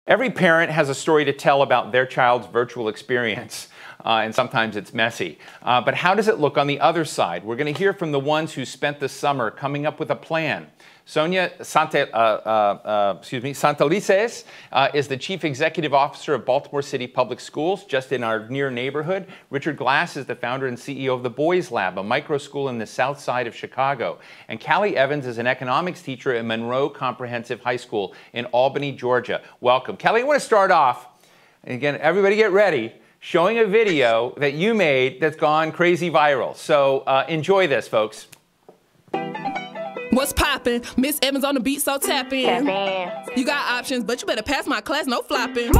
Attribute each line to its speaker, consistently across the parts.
Speaker 1: Every parent has a story to tell about their child's virtual experience, and sometimes it's messy. But how does it look on the other side? We're going to hear from the ones who spent the summer coming up with a plan. Sonja Santelises is the Chief Executive Officer of Baltimore City Public Schools, just in our near neighborhood. Richard Glass is the founder and CEO of the Boys Lab, a micro school in the south side of Chicago. And Callie Evans is an economics teacher at Monroe Comprehensive High School in Albany, Georgia. Welcome. Callie, I want to start off, and again, everybody get ready, showing a video that you made that's gone crazy viral. So enjoy this, folks.
Speaker 2: What's poppin'? Miss Evans on the beat, so tap in. You got options, but you better pass my class, no flopping.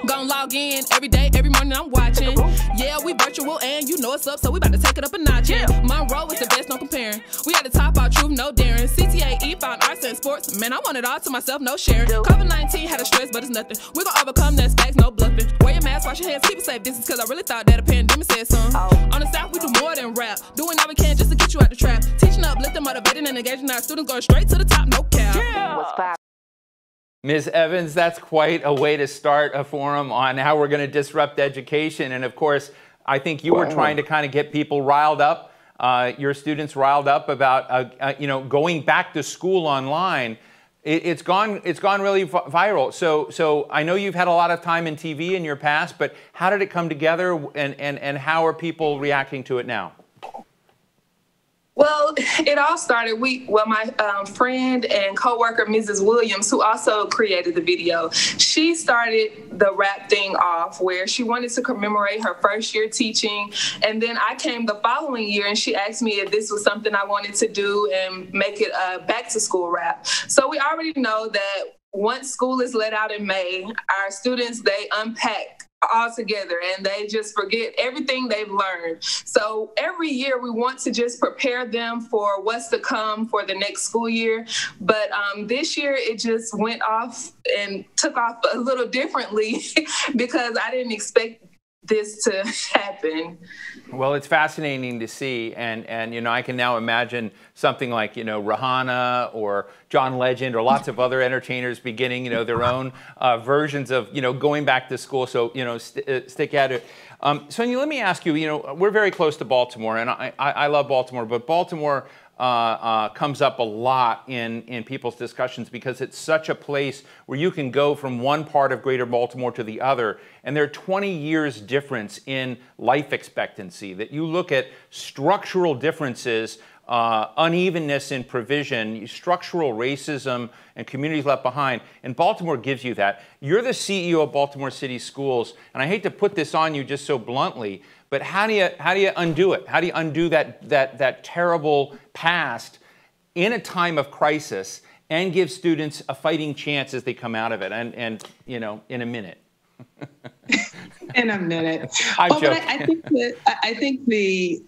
Speaker 2: Gon' log in every day, every morning I'm watching. Yeah, we virtual and you know it's up, so we about to take it up a notch. Monroe is the best, no comparing. We had to top our truth, no daring. CTAE found arts and sports. Man, I want it all to myself, no sharing. COVID-19 had a stress, but it's nothing. We gon' overcome that, facts, no bluffing. Wear your mask, wash your hands, keep it safe distance, cause I really thought that a pandemic said something. On the south, we do more than rap. Doing all we can just to get you out the trap. Teaching, uplifting, motivating, and engaging our students, going straight to the top, no cap.
Speaker 1: Ms. Evans, that's quite a way to start a forum on how we're going to disrupt education. And of course, I think you were trying to kind of get people riled up, your students riled up about, going back to school online. It's gone really viral. So I know you've had a lot of time in TV in your past, but how did it come together, and how are people reacting to it now?
Speaker 3: Well, it all started, my friend and coworker, Mrs. Williams, who also created the video, she started the rap thing off where she wanted to commemorate her first year teaching. And then I came the following year and she asked me if this was something I wanted to do and make it a back to school rap. So we already know that once school is let out in May, our students, they unpack all together and they just forget everything they've learned. So every year we want to just prepare them for what's to come for the next school year. But this year it just went off and took off a little differently because I didn't expect this to happen.
Speaker 1: Well, it's fascinating to see, and I can now imagine something like Rihanna or John Legend or lots of other entertainers beginning their own versions of going back to school. So stick at it. Sonja, let me ask you. We're very close to Baltimore, and I love Baltimore, but Baltimore comes up a lot in people's discussions because it's such a place where you can go from one part of greater Baltimore to the other, and there are 20 years difference in life expectancy. That you look at structural differences, unevenness in provision, structural racism, and communities left behind. And Baltimore gives you that. You're the CEO of Baltimore City Schools, and I hate to put this on you just so bluntly, but how do you undo it? How do you undo that terrible past in a time of crisis and give students a fighting chance as they come out of it? And in a minute.
Speaker 4: In a minute.
Speaker 1: But
Speaker 4: I think the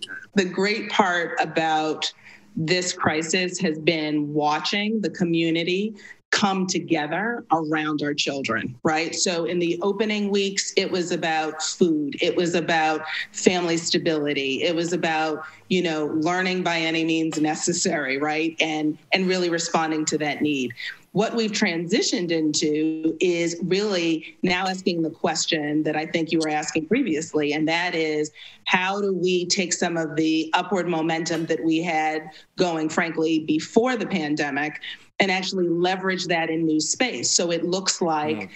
Speaker 4: great part about this crisis has been watching the community come together around our children, right? So in the opening weeks, it was about food. It was about family stability. It was about, learning by any means necessary, right? And really responding to that need. What we've transitioned into is really now asking the question that I think you were asking previously, and that is, how do we take some of the upward momentum that we had going, frankly, before the pandemic, and actually leverage that in new space? So it looks like,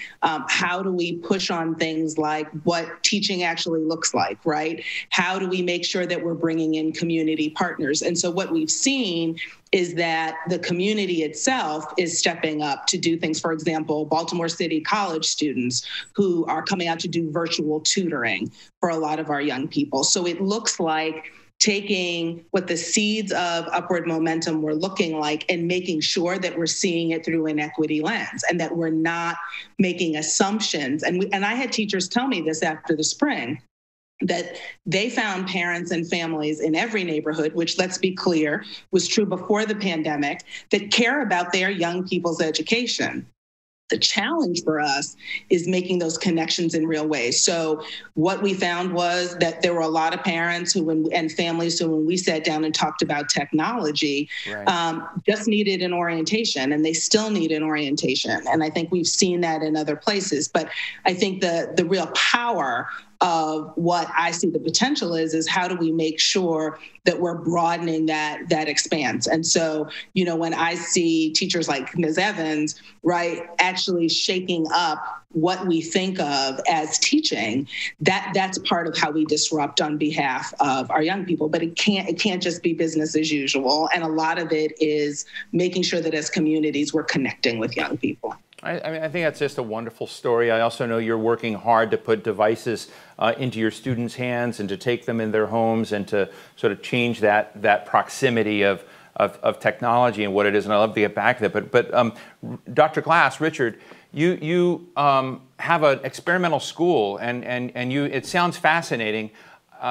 Speaker 4: how do we push on things like what teaching actually looks like, right? How do we make sure that we're bringing in community partners? And so what we've seen is that the community itself is stepping up to do things. For example, Baltimore City college students who are coming out to do virtual tutoring for a lot of our young people. So it looks like taking what the seeds of upward momentum were looking like and making sure that we're seeing it through an equity lens and that we're not making assumptions. And I had teachers tell me this after the spring, that they found parents and families in every neighborhood, which, let's be clear, was true before the pandemic, that care about their young people's education. The challenge for us is making those connections in real ways. So what we found was that there were a lot of parents and families who, when we sat down and talked about technology, just needed an orientation, and they still need an orientation. And I think we've seen that in other places. But I think the real power of what I see the potential is how do we make sure that we're broadening that expanse. And so, when I see teachers like Ms. Evans, right, actually shaking up what we think of as teaching, that's part of how we disrupt on behalf of our young people. But it can't just be business as usual. And a lot of it is making sure that as communities we're connecting with young people.
Speaker 1: I think that's just a wonderful story. I also know you're working hard to put devices into your students' hands and to take them in their homes and to sort of change that proximity of technology and what it is. And I love to get back to that. But Dr. Glass, Richard, you have an experimental school, and it sounds fascinating.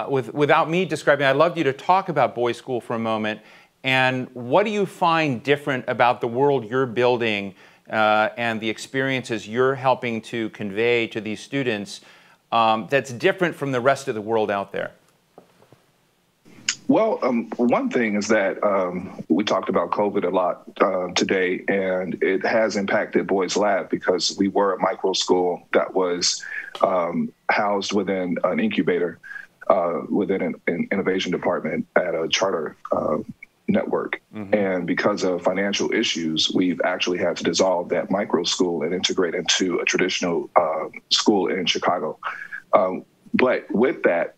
Speaker 1: Without me describing, I'd love you to talk about Boys School for a moment. And what do you find different about the world you're building and the experiences you're helping to convey to these students that's different from the rest of the world out there?
Speaker 5: Well, one thing is that we talked about COVID a lot today, and it has impacted Boys Lab because we were a micro school that was housed within an incubator within an innovation department at a charter network. Mm-hmm. And because of financial issues, we've actually had to dissolve that micro school and integrate into a traditional school in Chicago. But with that,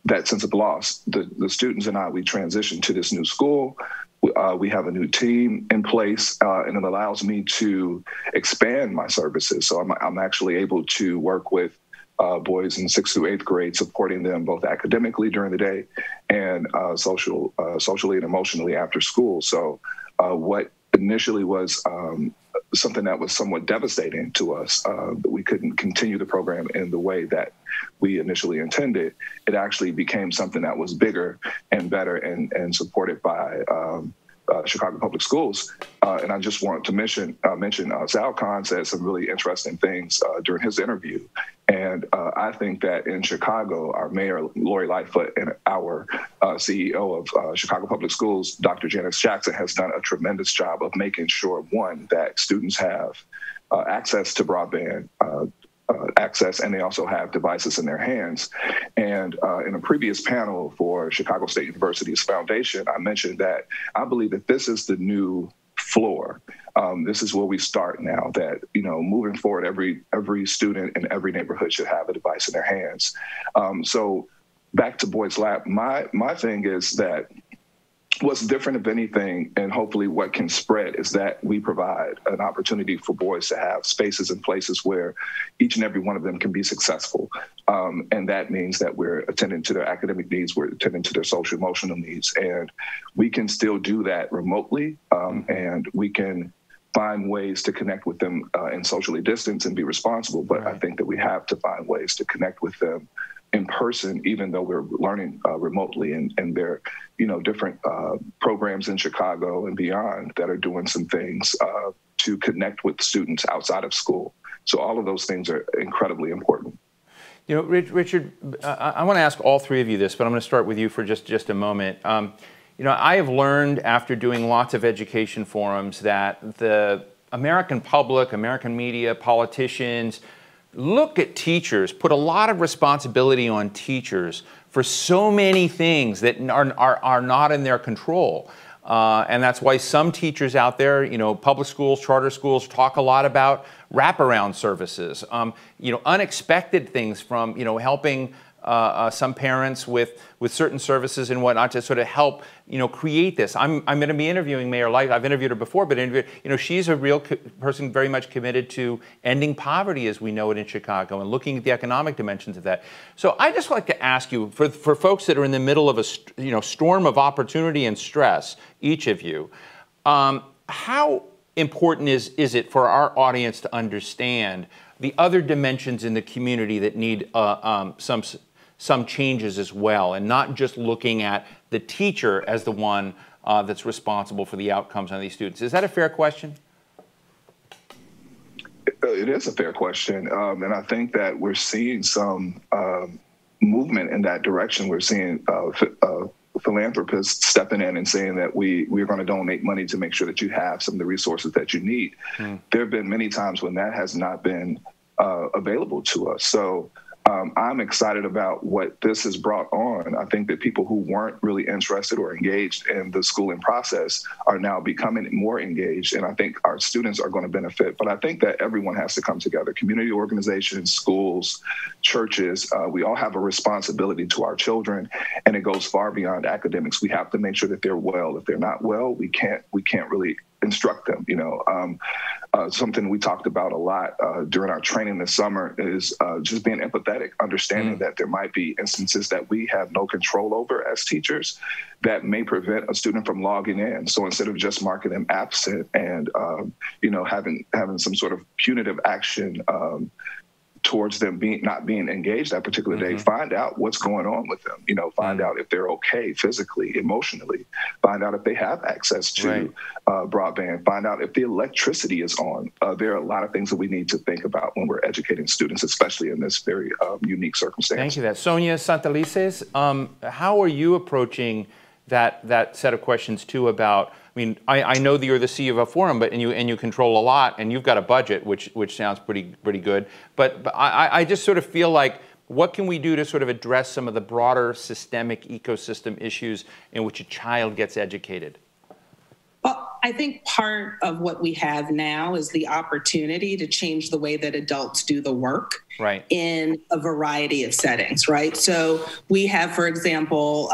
Speaker 5: that sense of loss, the students and I, we transitioned to this new school. We have a new team in place, and it allows me to expand my services. So I'm actually able to work with boys in 6th through 8th grade, supporting them both academically during the day and socially and emotionally after school. So what initially was something that was somewhat devastating to us, that we couldn't continue the program in the way that we initially intended, it actually became something that was bigger and better and supported by Chicago Public Schools. And I just want to mention Sal Khan said some really interesting things during his interview. And I think that in Chicago, our mayor, Lori Lightfoot, and our CEO of Chicago Public Schools, Dr. Janice Jackson, has done a tremendous job of making sure, one, that students have access to broadband access, and they also have devices in their hands. And in a previous panel for Chicago State University's foundation, I mentioned that I believe that this is the new floor. This is where we start now, that, moving forward, every student in every neighborhood should have a device in their hands. So back to Boys Lab, my thing is that what's different, if anything, and hopefully what can spread, is that we provide an opportunity for boys to have spaces and places where each and every one of them can be successful. And that means that we're attending to their academic needs, we're attending to their social emotional needs, and we can still do that remotely, and we can find ways to connect with them and socially distance and be responsible. But right. I think that we have to find ways to connect with them in person, even though we're learning remotely, and there are different programs in Chicago and beyond that are doing some things to connect with students outside of school. So all of those things are incredibly important.
Speaker 1: Richard, I want to ask all three of you this, but I'm going to start with you for just a moment. I have learned after doing lots of education forums that the American public, American media, politicians, look at teachers, put a lot of responsibility on teachers for so many things that are not in their control. And that's why some teachers out there, public schools, charter schools, talk a lot about wraparound services, unexpected things from, helping some parents with certain services and whatnot to sort of help, create this. I'm going to be interviewing Mayor Light. I've interviewed her before, but she's a real person very much committed to ending poverty as we know it in Chicago and looking at the economic dimensions of that. So I just like to ask you, for folks that are in the middle of a storm of opportunity and stress, each of you, how important is it for our audience to understand the other dimensions in the community that need some changes as well, and not just looking at the teacher as the one that's responsible for the outcomes on these students? Is that a fair question?
Speaker 5: It is a fair question. And I think that we're seeing some movement in that direction. We're seeing philanthropists stepping in and saying that we're going to donate money to make sure that you have some of the resources that you need. There have been many times when that has not been available to us. So I'm excited about what this has brought on. I think that people who weren't really interested or engaged in the schooling process are now becoming more engaged, and I think our students are going to benefit. But I think that everyone has to come together. Community organizations, schools, churches, we all have a responsibility to our children, and it goes far beyond academics. We have to make sure that they're well. If they're not well, we can't really instruct them. Something we talked about a lot during our training this summer is just being empathetic, understanding that there might be instances that we have no control over as teachers that may prevent a student from logging in. So instead of just marking them absent and having some sort of punitive action towards them not being engaged that particular day, find out what's going on with them, find out if they're okay physically, emotionally, find out if they have access to broadband, find out if the electricity is on. There are a lot of things that we need to think about when we're educating students, especially in this very unique circumstance.
Speaker 1: Thank you. Sonja, Santelises, how are you approaching that set of questions too about, I know that you're the CEO of a forum, but and you control a lot, and you've got a budget, which sounds pretty good. But I just sort of feel like, what can we do to sort of address some of the broader systemic ecosystem issues in which a child gets educated?
Speaker 4: Well, I think part of what we have now is the opportunity to change the way that adults do the work in a variety of settings, right? So we have, for example,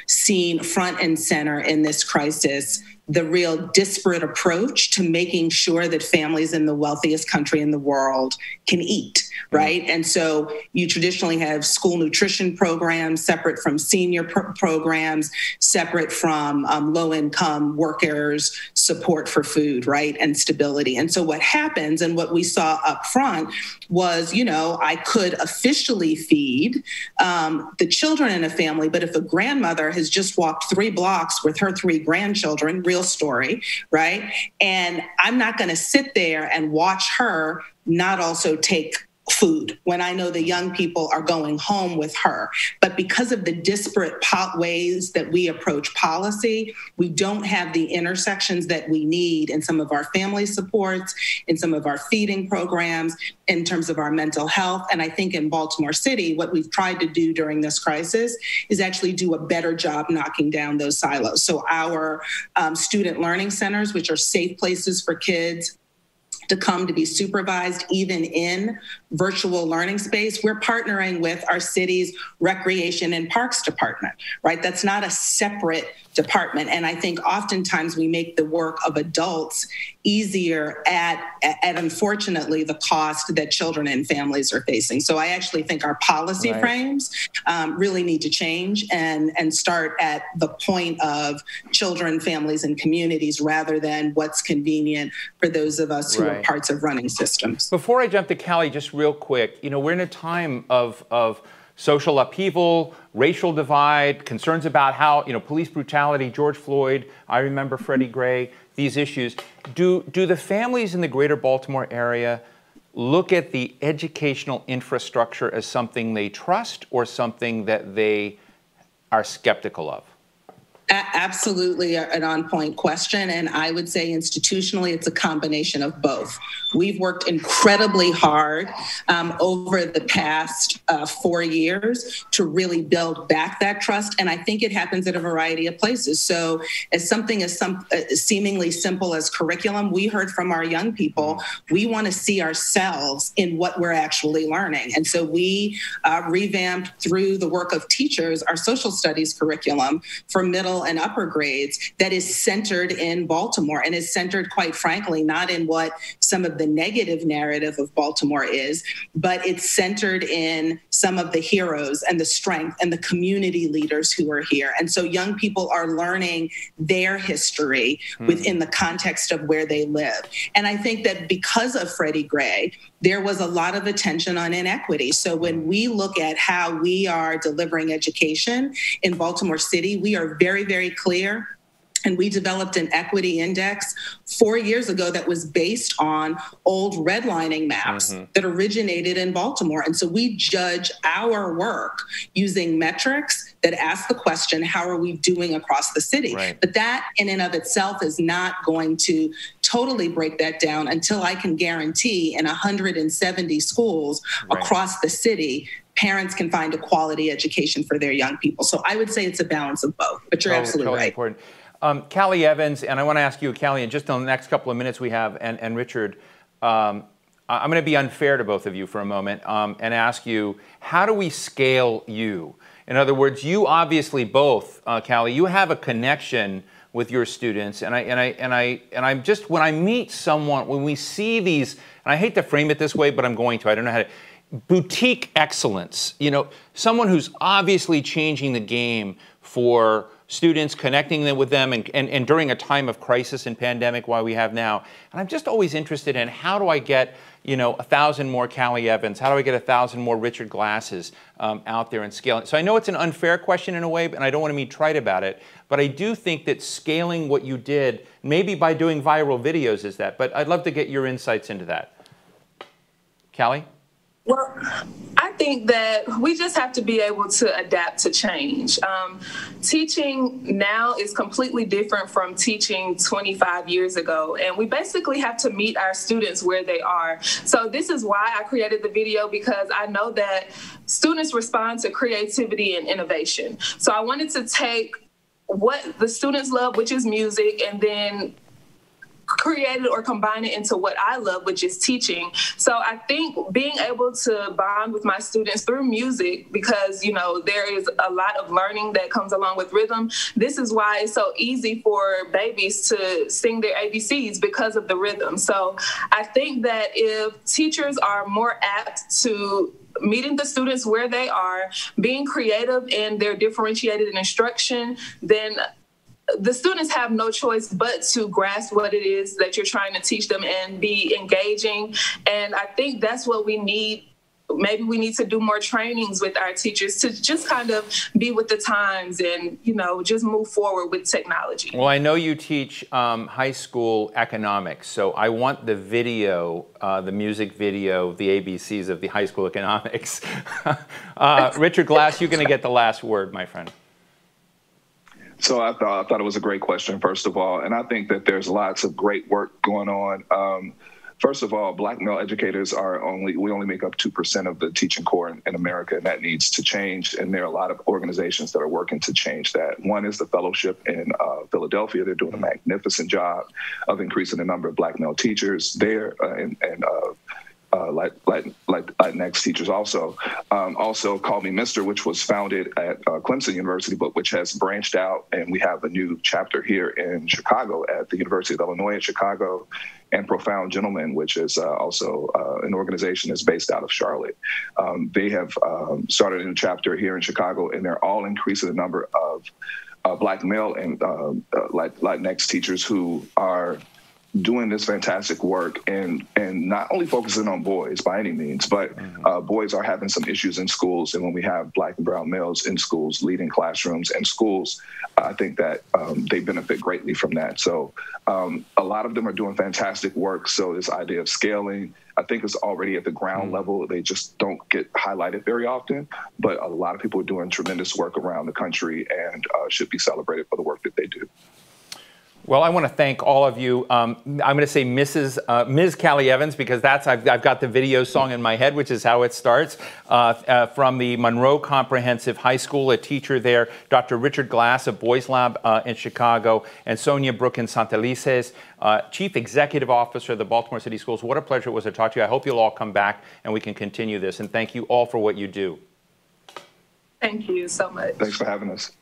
Speaker 4: seen front and center in this crisis the real disparate approach to making sure that families in the wealthiest country in the world can eat, right? And so you traditionally have school nutrition programs separate from senior programs, separate from low-income workers' support for food, right, and stability. And so what happens, and what we saw up front was, I could officially feed the children in a family, but if a grandmother has just walked 3 blocks with her 3 grandchildren, real story, right? And I'm not going to sit there and watch her not also take food when I know the young people are going home with her. But because of the disparate ways that we approach policy, we don't have the intersections that we need in some of our family supports, in some of our feeding programs, in terms of our mental health. And I think in Baltimore City, what we've tried to do during this crisis is actually do a better job knocking down those silos. So our student learning centers, which are safe places for kids to come to be supervised, even in virtual learning space, we're partnering with our city's Recreation and Parks Department, right? That's not a separate department. And I think oftentimes we make the work of adults easier at unfortunately, the cost that children and families are facing. So I actually think our policy frames really need to change and start at the point of children, families, and communities rather than what's convenient for those of us who are parts of running systems.
Speaker 1: Before I jump to Callie, just real quick, we're in a time of social upheaval, racial divide, concerns about how, police brutality, George Floyd, I remember Freddie Gray, these issues. Do the families in the greater Baltimore area look at the educational infrastructure as something they trust or something that they are skeptical of?
Speaker 4: Absolutely an on-point question. And I would say institutionally, it's a combination of both. We've worked incredibly hard over the past 4 years to really build back that trust. And I think it happens at a variety of places. So as something as seemingly simple as curriculum, we heard from our young people, we want to see ourselves in what we're actually learning. And so we revamped through the work of teachers, our social studies curriculum for middle and upper grades that is centered in Baltimore and is centered, quite frankly, not in what some of the negative narrative of Baltimore is, but it's centered in some of the heroes and the strength and the community leaders who are here. And so young people are learning their history within the context of where they live. And I think that because of Freddie Gray, there was a lot of attention on inequity. So when we look at how we are delivering education in Baltimore City, we are very, very clear And we developed an equity index 4 years ago that was based on old redlining maps that originated in Baltimore. And so we judge our work using metrics that ask the question, how are we doing across the city?
Speaker 1: Right.
Speaker 4: But that in and of itself is not going to totally break that down until I can guarantee in 170 schools across the city, parents can find a quality education for their young people. So I would say it's a balance of both, but you're absolutely
Speaker 1: totally
Speaker 4: right.
Speaker 1: Important. Callie Evans, and I want to ask you, Callie, in just in the next couple of minutes we have, and Richard, I'm going to be unfair to both of you for a moment and ask you, how do we scale you? In other words, you obviously both, Callie, you have a connection with your students, and I'm just, when I meet someone, when we see these, and I hate to frame it this way, but I'm going to, I don't know how to, boutique excellence, you know, someone who's obviously changing the game for students, connecting them with them, and during a time of crisis and pandemic while we have now. And I'm just always interested in, how do I get, you know, 1,000 more Callie Evans? How do I get 1,000 more Richard Glasses out there and scaling? So I know it's an unfair question in a way, and I don't want to be trite about it, but I do think that scaling what you did, maybe by doing viral videos is that, but I'd love to get your insights into that. Callie?
Speaker 3: Well, I think that we just have to be able to adapt to change. Teaching now is completely different from teaching 25 years ago, and we basically have to meet our students where they are. So this is why I created the video, because I know that students respond to creativity and innovation. So I wanted to take what the students love, which is music, and then create it or combine it into what I love, which is teaching. So I think being able to bond with my students through music, because, you know, there is a lot of learning that comes along with rhythm. This is why it's so easy for babies to sing their ABCs, because of the rhythm. So I think that if teachers are more apt to meeting the students where they are, being creative in their differentiated instruction, then the students have no choice but to grasp what it is that you're trying to teach them and be engaging. And I think that's what we need. Maybe we need to do more trainings with our teachers to just kind of be with the times and, you know, just move forward with technology. Well,
Speaker 1: I know you teach high school economics, so I want the video, the music video, the ABCs of the high school economics. Richard Glass, you're going to get the last word, my friend.
Speaker 5: So I thought it was a great question, first of all, and I think that there's lots of great work going on. First of all, Black male educators we only make up 2% of the teaching corps in America, and that needs to change. And there are a lot of organizations that are working to change that. One is the fellowship in Philadelphia. They're doing a magnificent job of increasing the number of Black male teachers there, Latinx teachers also. Also Call Me Mr., which was founded at Clemson University, but which has branched out, and we have a new chapter here in Chicago at the University of Illinois at Chicago, and Profound Gentlemen, which is also an organization that's based out of Charlotte. They have started a new chapter here in Chicago, and they're all increasing the number of Black male and Latinx teachers who are doing this fantastic work and not only focusing on boys by any means, but boys are having some issues in schools. And when we have Black and brown males in schools, leading classrooms and schools, I think that they benefit greatly from that. So a lot of them are doing fantastic work. So this idea of scaling, I think, is already at the ground level. They just don't get highlighted very often, but a lot of people are doing tremendous work around the country and should be celebrated for the work that they do.
Speaker 1: Well, I want to thank all of you. I'm going to say Ms. Callie Evans, because I've got the video song in my head, which is how it starts, from the Monroe Comprehensive High School, a teacher there, Dr. Richard Glass of Boys Lab in Chicago, and Sonja Brookins Santelises, Chief Executive Officer of the Baltimore City Schools. What a pleasure it was to talk to you. I hope you'll all come back and we can continue this. And thank you all for what you do.
Speaker 3: Thank you so much.
Speaker 5: Thanks for having us.